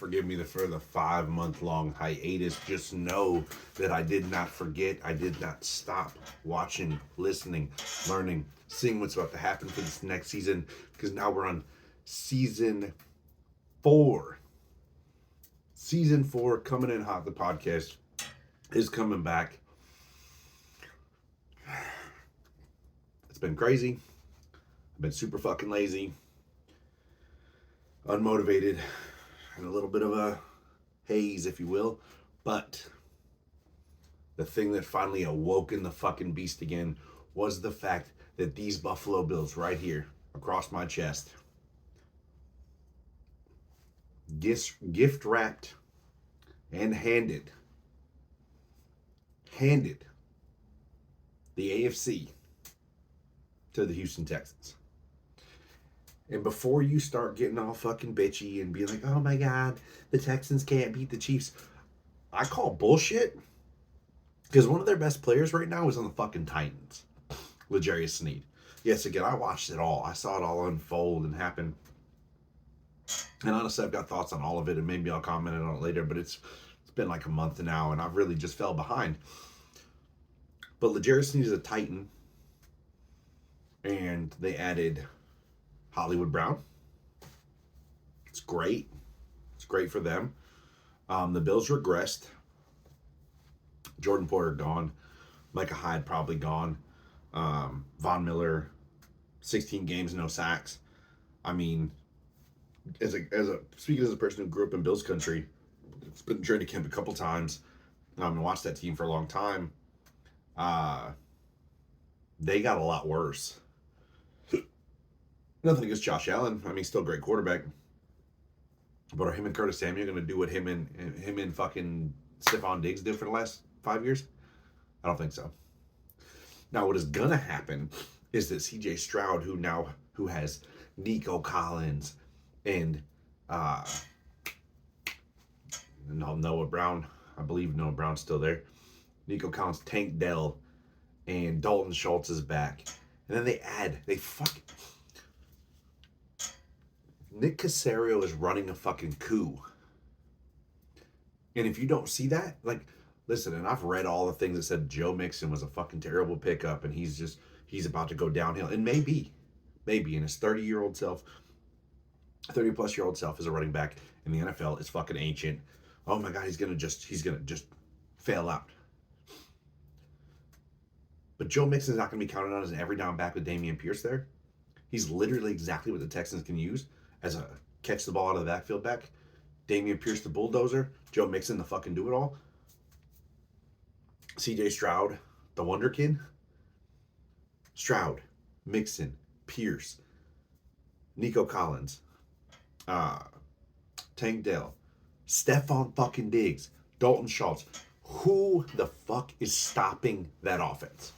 forgive me for the 5-month-long hiatus. Just know that I did not forget. I did not stop watching, listening, learning, seeing what's about to happen for this next season. Because now we're on season 4. Season 4 coming in hot. The podcast is coming back. It's been crazy. I've been super fucking lazy, unmotivated, and a little bit of a haze, if you will. But the thing that finally awoken the fucking beast again was the fact that these Buffalo Bills right here across my chest, gift wrapped and handed the AFC to the Houston Texans. And before you start getting all fucking bitchy and be like, oh my God, the Texans can't beat the Chiefs, I call bullshit. Because one of their best players right now is on the fucking Titans, L'Jarius Sneed. Yes, again, I watched it all. I saw it all unfold and happen. And honestly, I've got thoughts on all of it, and maybe I'll comment on it later, but it's been like a month now, and I've really just fell behind. But L'Jarius Sneed is a Titan, and they added Hollywood Brown. It's great. It's great for them. The Bills regressed. Jordan Porter gone. Micah Hyde probably gone. Von Miller, 16 games, no sacks. I mean, speaking as a person who grew up in Bills country, it's been training camp a couple times, and watched that team for a long time. They got a lot worse. Nothing against Josh Allen. I mean, still a great quarterback. But are him and Curtis Samuel going to do what him and fucking Stephon Diggs did for the last 5 years? I don't think so. Now, what is going to happen is that C.J. Stroud, who has Nico Collins and Noah Brown, I believe Noah Brown's still there. Nico Collins, Tank Dell, and Dalton Schultz is back. And then Nick Caserio is running a fucking coup. And if you don't see that, like, listen, and I've read all the things that said Joe Mixon was a fucking terrible pickup and he's about to go downhill. And maybe, in his 30-year-old self, 30-plus-year-old self as a running back in the NFL is fucking ancient. Oh my God, he's gonna just fail out. But Joe Mixon's not gonna be counted on as an every down back with Dameon Pierce there. He's literally exactly what the Texans can use as a catch the ball out of the backfield back. Dameon Pierce the bulldozer. Joe Mixon the fucking do it all. C.J. Stroud, the wonder kid. Stroud, Mixon, Pierce, Nico Collins, Tank Dell, Stephon fucking Diggs, Dalton Schultz. Who the fuck is stopping that offense?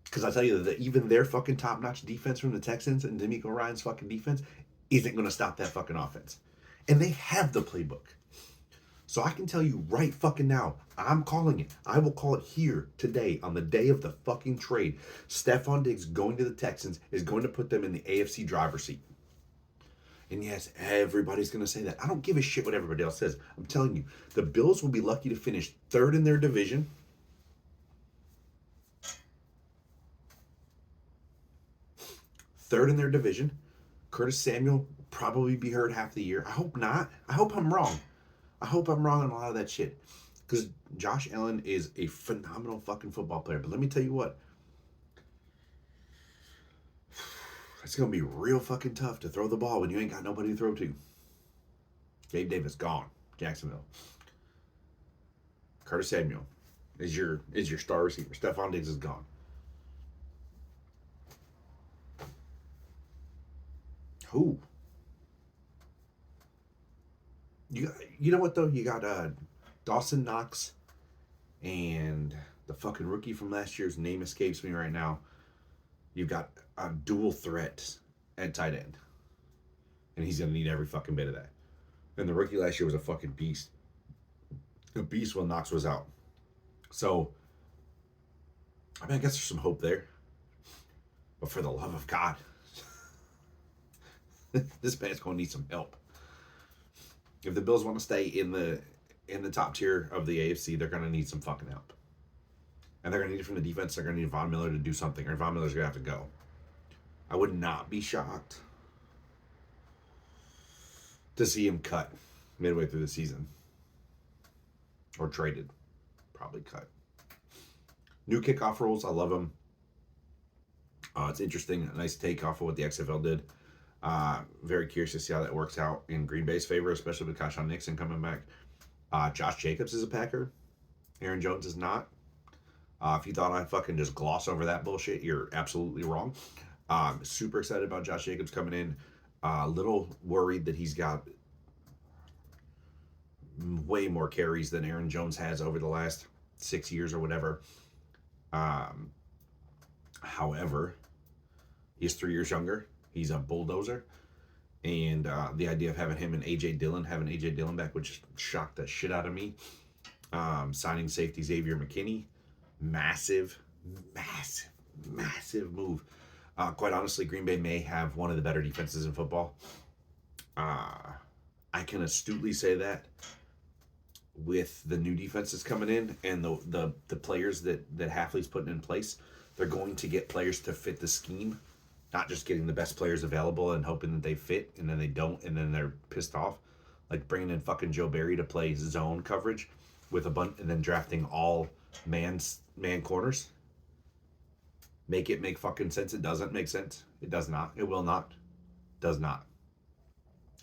Because I tell you that even their fucking top-notch defense from the Texans and D'Amico Ryan's fucking defense isn't going to stop that fucking offense. And they have the playbook. So I can tell you right fucking now, I'm calling it. I will call it here today on the day of the fucking trade. Stephon Diggs going to the Texans is going to put them in the AFC driver's seat. And yes, everybody's going to say that. I don't give a shit what everybody else says. I'm telling you, the Bills will be lucky to finish third in their division. Curtis Samuel will probably be hurt half the year. I hope not. I hope I'm wrong. I hope I'm wrong on a lot of that shit. Because Josh Allen is a phenomenal fucking football player. But let me tell you what. It's going to be real fucking tough to throw the ball when you ain't got nobody to throw to. Gabe Davis gone. Jacksonville. Curtis Samuel is your star receiver. Stephon Diggs is gone. Who? You know what though? You got Dawson Knox and the fucking rookie from last year's name escapes me right now. You've got a dual threat at tight end. And he's going to need every fucking bit of that. And the rookie last year was a fucking beast. A beast when Knox was out. So, I mean, I guess there's some hope there. But for the love of God, this man's going to need some help. If the Bills want to stay in the top tier of the AFC, they're gonna need some fucking help. And they're gonna need it from the defense. They're gonna need Von Miller to do something, or Von Miller's gonna have to go. I would not be shocked to see him cut midway through the season. Or traded. Probably cut. New kickoff rules, I love them. It's interesting, a nice take off of what the XFL did. Very curious to see how that works out in Green Bay's favor, especially with Kashawn Nixon coming back. Josh Jacobs is a Packer. Aaron Jones is not. If you thought I'd fucking just gloss over that bullshit, you're absolutely wrong. Super excited about Josh Jacobs coming in. A little worried that he's got way more carries than Aaron Jones has over the last 6 years or whatever. However, he's 3 years younger. He's a bulldozer. And the idea of having him and having AJ Dillon back, which shocked the shit out of me. Signing safety Xavier McKinney. Massive move. Quite honestly, Green Bay may have one of the better defenses in football. I can astutely say that with the new defenses coming in and the players that Hafley's putting in place, they're going to get players to fit the scheme, not just getting the best players available and hoping that they fit, and then they don't, and then they're pissed off. Like bringing in fucking Joe Barry to play zone coverage with a bunch, and then drafting all man corners. Make it make fucking sense. It doesn't make sense. It does not. It will not. Does not.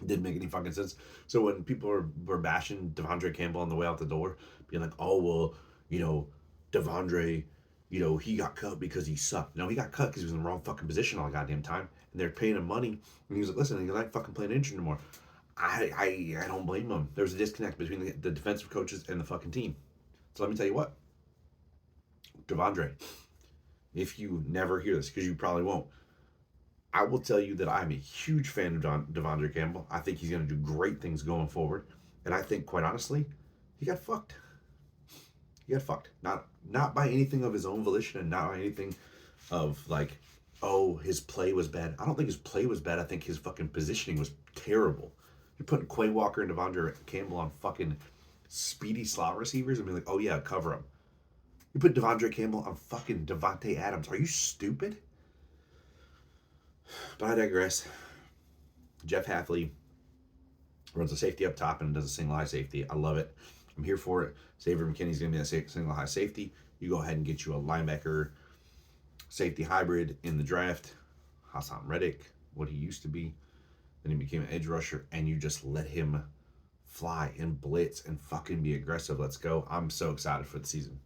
It didn't make any fucking sense. So when people were bashing Devondre Campbell on the way out the door, being like, oh, well, Devondre, he got cut because he sucked. No, he got cut because he was in the wrong fucking position all the goddamn time. And they're paying him money. And he was like, listen, he's not fucking playing injured anymore. I don't blame him. There's a disconnect between the defensive coaches and the fucking team. So let me tell you what. Devondre, if you never hear this, because you probably won't, I will tell you that I'm a huge fan of Devondre Campbell. I think he's going to do great things going forward. And I think, quite honestly, he got fucked. He got fucked. Not by anything of his own volition, and not by anything of like, oh, his play was bad. I don't think his play was bad. I think his fucking positioning was terrible. You're putting Quay Walker and Devondre Campbell on fucking speedy slot receivers and be like, oh yeah, cover him. You put Devondre Campbell on fucking Devontae Adams. Are you stupid? But I digress. Jeff Hafley runs a safety up top and does a single high safety. I love it. I'm here for it. Xavier McKinney's going to be a single high safety. You go ahead and get you a linebacker safety hybrid in the draft. Hassan Reddick, what he used to be. Then he became an edge rusher, and you just let him fly and blitz and fucking be aggressive. Let's go. I'm so excited for the season.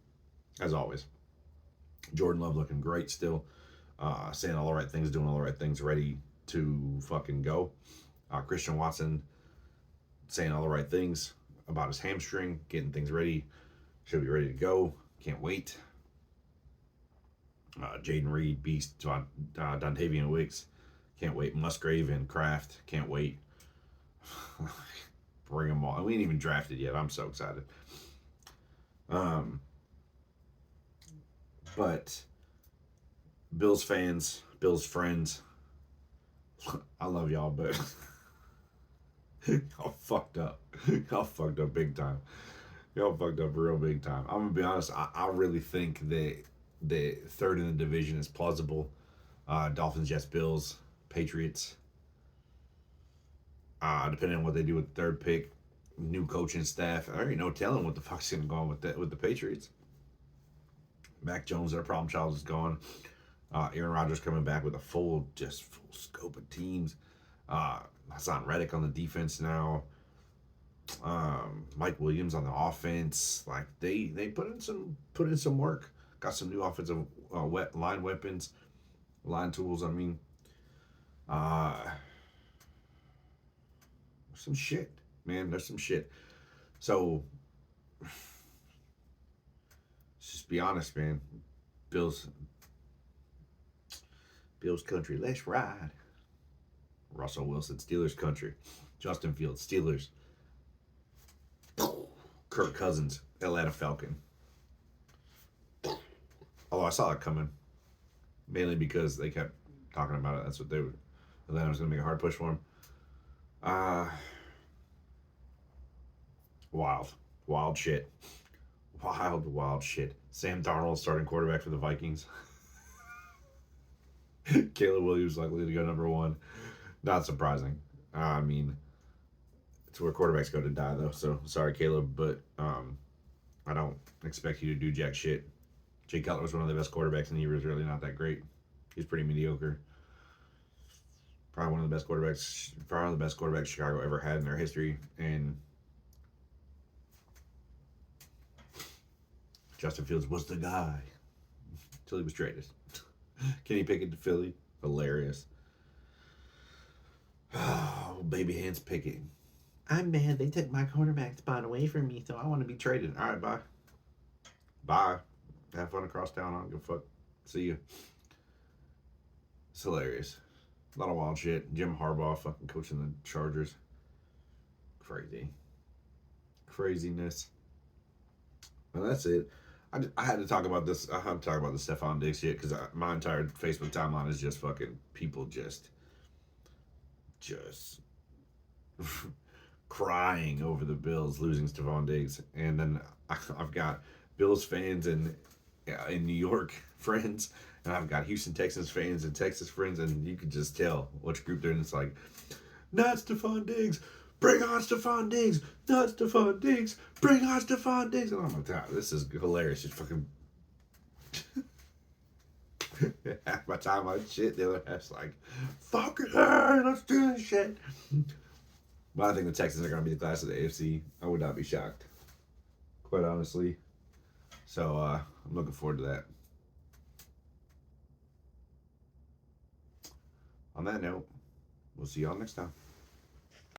As always. Jordan Love looking great still. Saying all the right things, doing all the right things, ready to fucking go. Christian Watson saying all the right things about his hamstring, getting things ready. Should be ready to go. Can't wait. Jaden Reed, Beast, Dontavian Wicks. Can't wait. Musgrave and Kraft. Can't wait. Bring them all. We ain't even drafted yet. I'm so excited. But Bills fans, Bills friends, I love y'all, but y'all fucked up. Y'all fucked up big time. Y'all fucked up real big time. I'm gonna be honest. I really think that the third in the division is plausible. Dolphins, Jets, Bills, Patriots. Depending on what they do with the third pick, new coaching staff. I already know telling what the fuck's gonna go on with the Patriots. Mac Jones, their problem child, is gone. Aaron Rodgers coming back with a full scope of teams. Hassan Reddick on the defense now. Mike Williams on the offense. Like they put in some work. Got some new offensive line weapons, line tools. I mean, some shit, man. There's some shit. So just be honest, man. Bills country, let's ride. Russell Wilson, Steelers country. Justin Fields, Steelers. Kirk Cousins, Atlanta Falcon. Although I saw it coming, mainly because they kept talking about it. That's what they were. Atlanta was going to make a hard push for him. Wild. Wild shit. Wild shit. Sam Darnold starting quarterback for the Vikings. Caleb Williams likely to go number one. Not surprising. I mean, it's where quarterbacks go to die, though. So sorry, Caleb, but I don't expect you to do jack shit. Jay Cutler was one of the best quarterbacks, and he was really not that great. He's pretty mediocre. Probably one of the best quarterbacks. Probably the best quarterbacks Chicago ever had in their history. And Justin Fields was the guy until he was traded. Kenny Pickett to Philly, hilarious. Oh, baby hands Pickett. I'm mad they took my quarterback spot away from me, so I want to be traded. All right, bye. Bye. Have fun across town. I don't give a fuck. See you. It's hilarious. A lot of wild shit. Jim Harbaugh fucking coaching the Chargers. Crazy. Craziness. Well, that's it. I had to talk about this. I had to talk about the Stephon Diggs shit because my entire Facebook timeline is just fucking people just crying over the Bills losing Stephon Diggs, and then I've got Bills fans in New York friends, and I've got Houston Texans fans and Texas friends, and you can just tell which group they're in. It's like, not Stephon Diggs. Bring on Stephon Diggs. Not Stephon Diggs. Bring on Stephon Diggs. And I'm like, God, this is hilarious. Just fucking half my time on shit. The other half's like, fuck it, hey, let's do this shit. But I think the Texans are going to be the class of the AFC. I would not be shocked, quite honestly. So I'm looking forward to that. On that note, we'll see y'all next time.